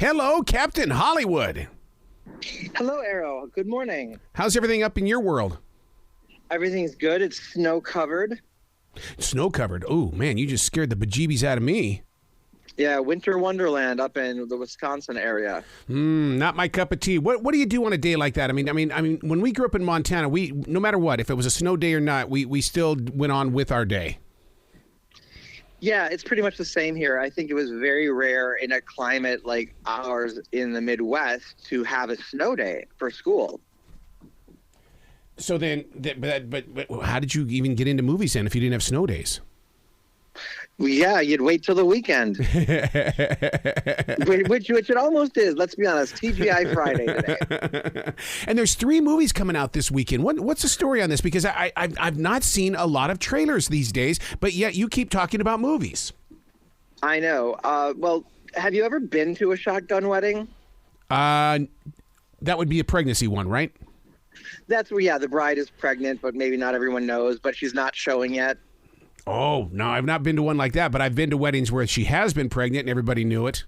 Hello, Captain Hollywood. Hello, Arrow. Good morning. How's everything up in your world? Everything's good. It's snow-covered. Snow-covered. Oh, man, you just scared the bejeebies out of me. Yeah, winter wonderland up in the Wisconsin area. Not my cup of tea. What do you do on a day like that? I mean, when we grew up in Montana, we no matter what, if it was a snow day or not, we still went on with our day. Yeah, it's pretty much the same here. I think it was very rare in a climate like ours in the Midwest to have a snow day for school. So then, but how did you even get into movies then if you didn't have snow days? Well, yeah, you'd wait till the weekend, which it almost is. Let's be honest, TGI Friday today. And there's 3 movies coming out this weekend. What's the story on this? Because I've not seen a lot of trailers these days, but yet you keep talking about movies. I know. Well, have you ever been to a shotgun wedding? That would be a pregnancy one, right? That's where, yeah, the bride is pregnant, but maybe not everyone knows, but she's not showing yet. Oh, no, I've not been to one like that, but I've been to weddings where she has been pregnant and everybody knew it.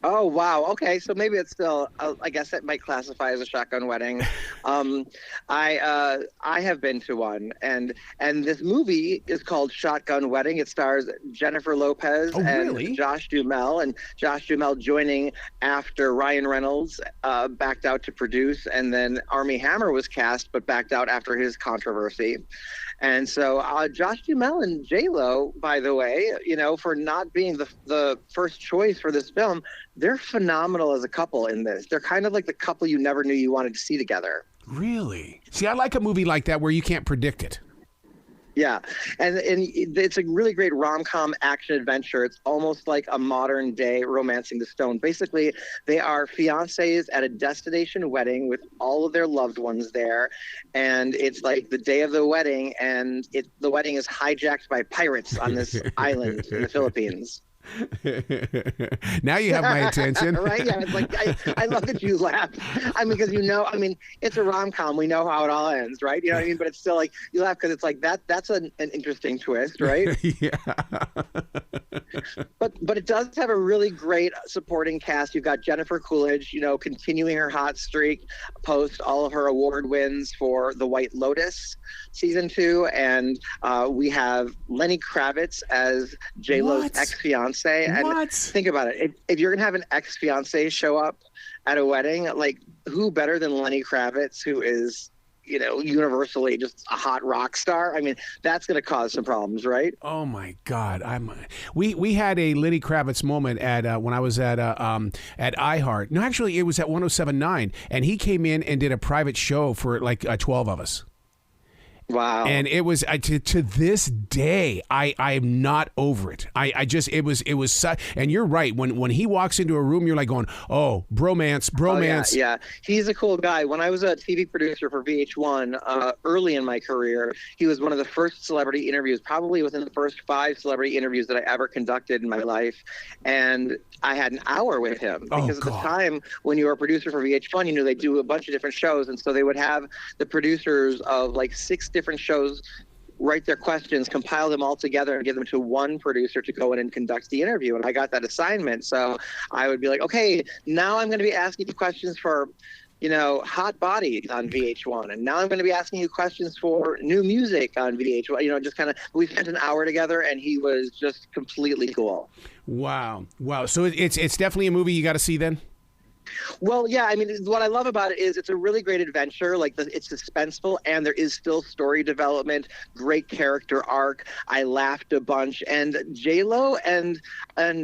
Oh, wow. Okay, so maybe it's still, I guess it might classify as a shotgun wedding. I have been to one, and this movie is called Shotgun Wedding. It stars Jennifer Lopez and Josh Duhamel, and Josh Duhamel joining after Ryan Reynolds backed out to produce, and then Armie Hammer was cast but backed out after his controversy. And so Josh Duhamel and J-Lo, by the way, you know, for not being the first choice for this film, they're phenomenal as a couple in this. They're kind of like the couple you never knew you wanted to see together. Really? See, I like a movie like that where you can't predict it. Yeah, and it's a really great rom-com action adventure. It's almost like a modern day Romancing the Stone. Basically, they are fiancés at a destination wedding with all of their loved ones there, and it's like the day of the wedding, and the wedding is hijacked by pirates on this island in the Philippines. Now you have my attention. Right? Yeah, it's like I love that you laugh. I mean, because it's a rom-com. We know how it all ends, right? You know what I mean? But it's still like you laugh because it's like that's an interesting twist, right? Yeah. But it does have a really great supporting cast. You've got Jennifer Coolidge, you know, continuing her hot streak post all of her award wins for The White Lotus season 2, and we have Lenny Kravitz as J-Lo's ex-fiance. And think about it. If you're going to have an ex-fiance show up at a wedding, like who better than Lenny Kravitz, who is, you know, universally just a hot rock star? I mean, that's going to cause some problems, right? Oh my God! We had a Lenny Kravitz moment at when I was at iHeart. No, actually, it was at 107.9, and he came in and did a private show for like 12 of us. Wow. And it was to this day, I am not over it. It was and you're right. When he walks into a room, you're like going, oh, bromance. Oh, yeah. He's a cool guy. When I was a TV producer for VH1 early in my career, he was one of the first celebrity interviews, probably within the first 5 celebrity interviews that I ever conducted in my life. And I had an hour with him because at the time when you were a producer for VH1, you know, they do a bunch of different shows. And so they would have the producers of like 6 different shows write their questions, compile them all together, and give them to one producer to go in and conduct the interview. And I got that assignment. So I would be like, okay, now I'm going to be asking you questions for, you know, hot bodies on VH1. And now I'm going to be asking you questions for new music on VH1. You know, just kind of, we spent an hour together, and he was just completely cool. Wow. So it's definitely a movie you got to see then? Well, yeah, I mean, what I love about it is it's a really great adventure. Like, it's suspenseful, and there is still story development, great character arc. I laughed a bunch, and J-Lo and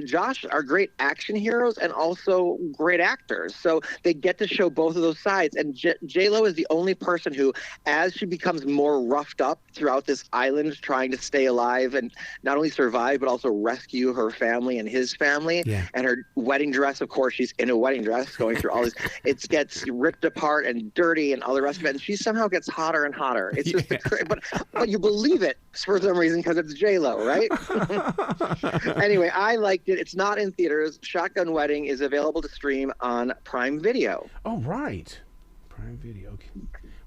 Josh are great action heroes and also great actors. So they get to show both of those sides. And J-Lo is the only person who, as she becomes more roughed up throughout this island, trying to stay alive and not only survive but also rescue her family and his family. Yeah. And her wedding dress, of course, she's in a wedding dress going through all this. It gets ripped apart and dirty and all the rest of it, and she somehow gets hotter and hotter. It's just but you believe it for some reason because it's J-Lo, right? Anyway, I liked it. It's not in theaters. Shotgun Wedding is available to stream on Prime Video. Oh, right. Prime Video. Okay.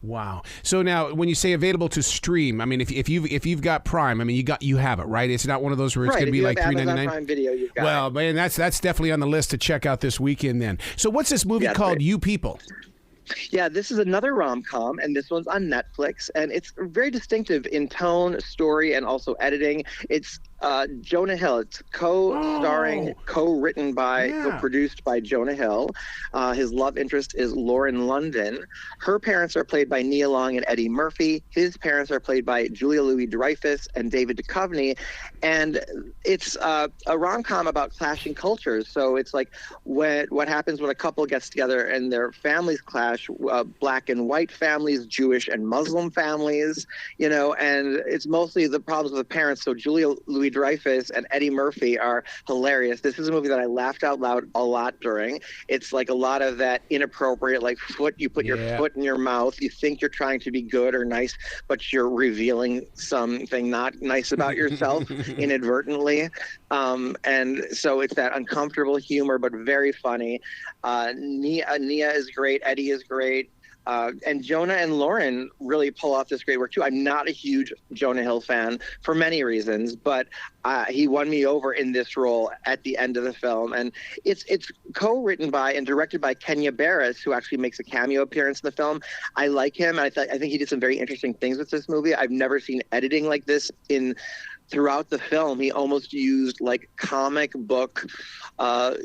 Wow. So now, when you say available to stream, I mean, if you've got Prime, I mean, you have it, right? It's not one of those where it's going to be like $3.99. Prime Video, you've got well, man, that's definitely on the list to check out this weekend. Then. So what's this movie called? Right. You People. Yeah, this is another rom-com, and this one's on Netflix, and it's very distinctive in tone, story, and also editing. It's Jonah Hill. It's co-starring, co-written by, co-produced by Jonah Hill. His love interest is Lauren London. Her parents are played by Nia Long and Eddie Murphy. His parents are played by Julia Louis-Dreyfus and David Duchovny. And it's a rom-com about clashing cultures. So it's like what happens when a couple gets together and their families clash, black and white families, Jewish and Muslim families, you know, and it's mostly the problems with the parents. So Julia Louis-Dreyfus and Eddie Murphy are hilarious. This is a movie that I laughed out loud a lot during. It's like a lot of that inappropriate, like you put your foot in your mouth. You think you're trying to be good or nice, but you're revealing something not nice about yourself inadvertently. And so it's that uncomfortable humor, but very funny. Nia is great. Eddie is great. And Jonah and Lauren really pull off this great work too. I'm not a huge Jonah Hill fan for many reasons, but he won me over in this role at the end of the film. And it's co-written by and directed by Kenya Barris, who actually makes a cameo appearance in the film. I like him, and I think he did some very interesting things with this movie. I've never seen editing like this throughout the film. He almost used like comic book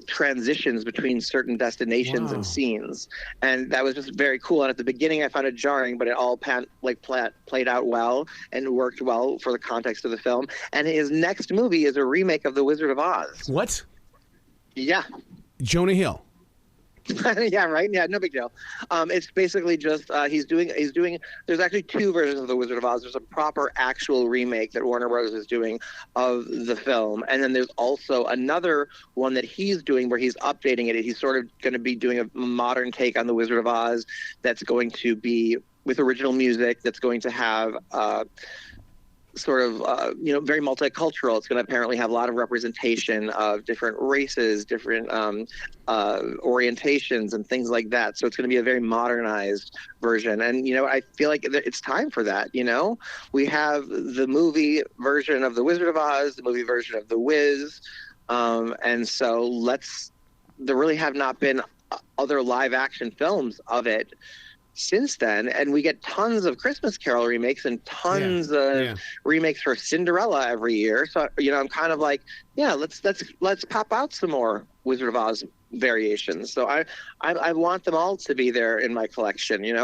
transitions between certain destinations and scenes, and that was just very cool. And at the beginning, I found it jarring, but it all played out well and worked well for the context of the film. And his next movie is a remake of The Wizard of Oz. What? Yeah. Jonah Hill. Yeah, right. Yeah, no big deal. It's basically just he's doing. There's actually two versions of The Wizard of Oz. There's a proper, actual remake that Warner Bros. Is doing of the film, and then there's also another one that he's doing where he's updating it. He's sort of going to be doing a modern take on The Wizard of Oz that's going to be with original music. That's going to have. Sort of, very multicultural. It's going to apparently have a lot of representation of different races, different orientations, and things like that. So it's going to be a very modernized version. And, I feel like it's time for that. We have the movie version of The Wizard of Oz, the movie version of The Wiz. And so there really have not been other live action films of it since then, and we get tons of Christmas Carol remakes and tons of remakes for Cinderella every year. So I'm kind of like, let's pop out some more Wizard of Oz variations. So I want them all to be there in my collection. I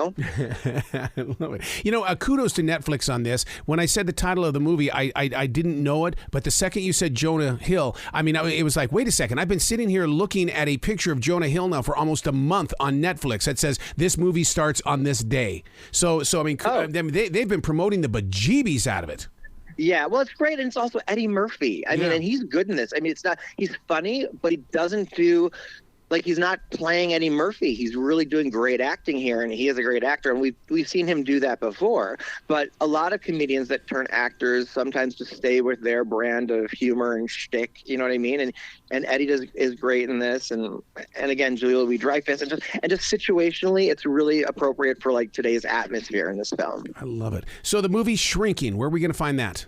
love it. Kudos to Netflix on this. When I said the title of the movie, I didn't know it, but the second you said Jonah Hill, I mean, it was like, wait a second. I've been sitting here looking at a picture of Jonah Hill now for almost a month on Netflix that says this movie starts on this day. So I mean, they've been promoting the bejeebies out of it. Yeah, well, it's great, and it's also Eddie Murphy. I mean, and he's good in this. I mean, he's funny, but he doesn't do, like, he's not playing Eddie Murphy. He's really doing great acting here, and he is a great actor, and we've seen him do that before. But a lot of comedians that turn actors sometimes just stay with their brand of humor and shtick, you know what I mean? And Eddie is great in this, and again, Julia Louis-Dreyfus, and just situationally, it's really appropriate for like today's atmosphere in this film. I love it. So the movie Shrinking, where are we going to find that?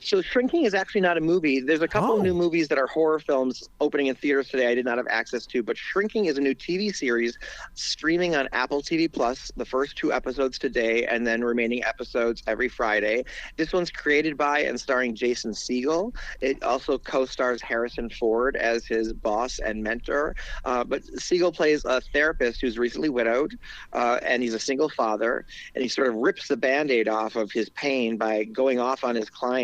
So Shrinking is actually not a movie. There's a couple of new movies that are horror films opening in theaters today I did not have access to, but Shrinking is a new TV series streaming on Apple TV Plus, the first 2 episodes today, and then remaining episodes every Friday. This one's created by and starring Jason Segel. It also co-stars Harrison Ford as his boss and mentor. But Segel plays a therapist who's recently widowed, and he's a single father, and he sort of rips the Band-Aid off of his pain by going off on his clients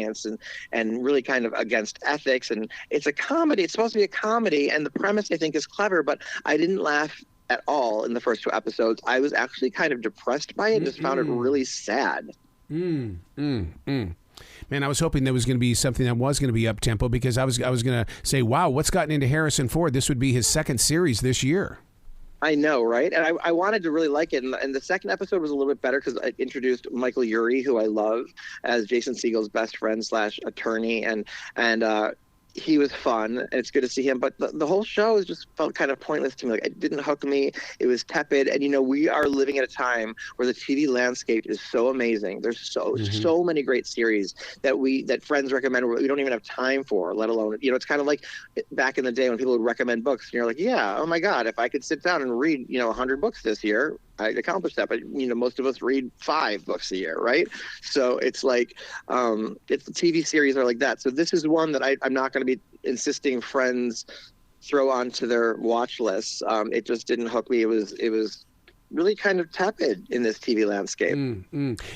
and really kind of against ethics. And it's a comedy. It's supposed to be a comedy, and the premise, I think, is clever, but I didn't laugh at all in the first 2 episodes. I was actually kind of depressed by it. Just found it really sad. Man, I was hoping there was going to be something that was going to be up-tempo, because I was going to say, wow, what's gotten into Harrison Ford? This would be his second series this year. I know, right? And I wanted to really like it. And the second episode was a little bit better because I introduced Michael Urie, who I love, as Jason Segel's best friend / attorney. And he was fun, and it's good to see him. But the whole show just felt kind of pointless to me. Like, it didn't hook me. It was tepid. And, we are living at a time where the TV landscape is so amazing. There's so many great series that friends recommend we don't even have time for, let alone, it's kind of like back in the day when people would recommend books. And you're like, yeah, oh my God, if I could sit down and read, 100 books this year, I'd accomplish that. But, most of us read 5 books a year, right? So it's like, it's the TV series are like that. So this is one that I'm not going to be insisting friends throw onto their watch lists. It just didn't hook me. It was really kind of tepid in this TV landscape.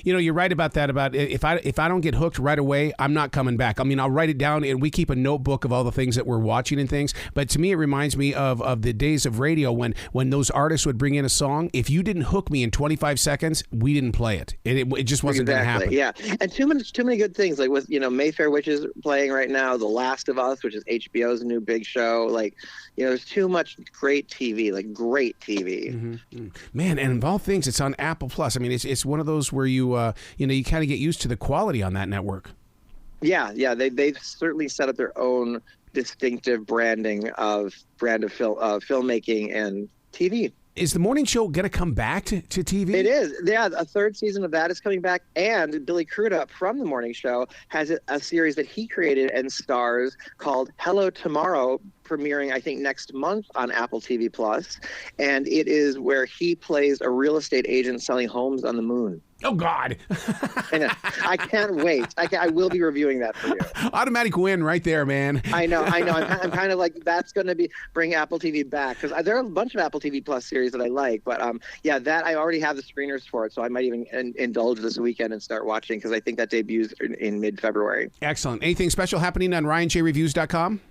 You're right about that. About if I don't get hooked right away, I'm not coming back. I mean, I'll write it down, and we keep a notebook of all the things that we're watching and things. But to me, it reminds me of the days of radio when those artists would bring in a song. If you didn't hook me in 25 seconds, we didn't play it. It just wasn't going to happen. Yeah, and too many good things. Like with Mayfair Witches playing right now, The Last of Us, which is HBO's new big show. Like, there's too much great TV. Like great TV. Man, and of all things, it's on Apple Plus. I mean, it's one of those where you you kind of get used to the quality on that network. Yeah, they've certainly set up their own distinctive branding of filmmaking and TV. Is the morning show going to come back to TV? It is. Yeah, a 3rd season of that is coming back. And Billy Crudup from the morning show has a series that he created and stars called Hello Tomorrow, premiering, I think, next month on Apple TV Plus. And it is where he plays a real estate agent selling homes on the moon. Oh, God. I can't wait. I will be reviewing that for you. Automatic win right there, man. I know. I'm kind of like, that's going to bring Apple TV back, because there are a bunch of Apple TV Plus series that I like. But that I already have the screeners for it, so I might even indulge this weekend and start watching, because I think that debuts in mid-February. Excellent. Anything special happening on RyanJReviews.com?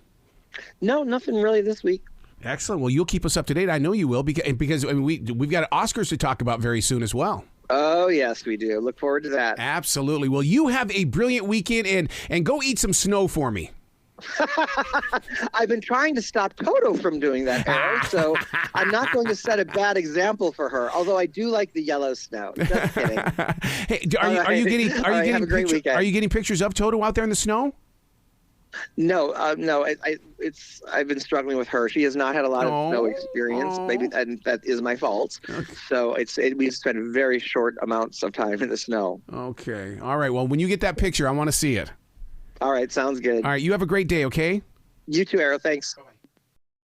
No, nothing really this week. Excellent. Well, you'll keep us up to date. I know you will, because we've got Oscars to talk about very soon as well. Oh, yes, we do. Look forward to that. Absolutely. Well, you have a brilliant weekend, and go eat some snow for me. I've been trying to stop Toto from doing that, Harold, so I'm not going to set a bad example for her, although I do like the yellow snow. Just kidding. Hey, are you getting pictures of Toto out there in the snow? No. I've been struggling with her. She has not had a lot of snow experience. Maybe that is my fault. Okay. So we spent very short amounts of time in the snow. Okay. All right. Well, when you get that picture, I want to see it. All right. Sounds good. All right. You have a great day. Okay. You too, Arrow. Thanks.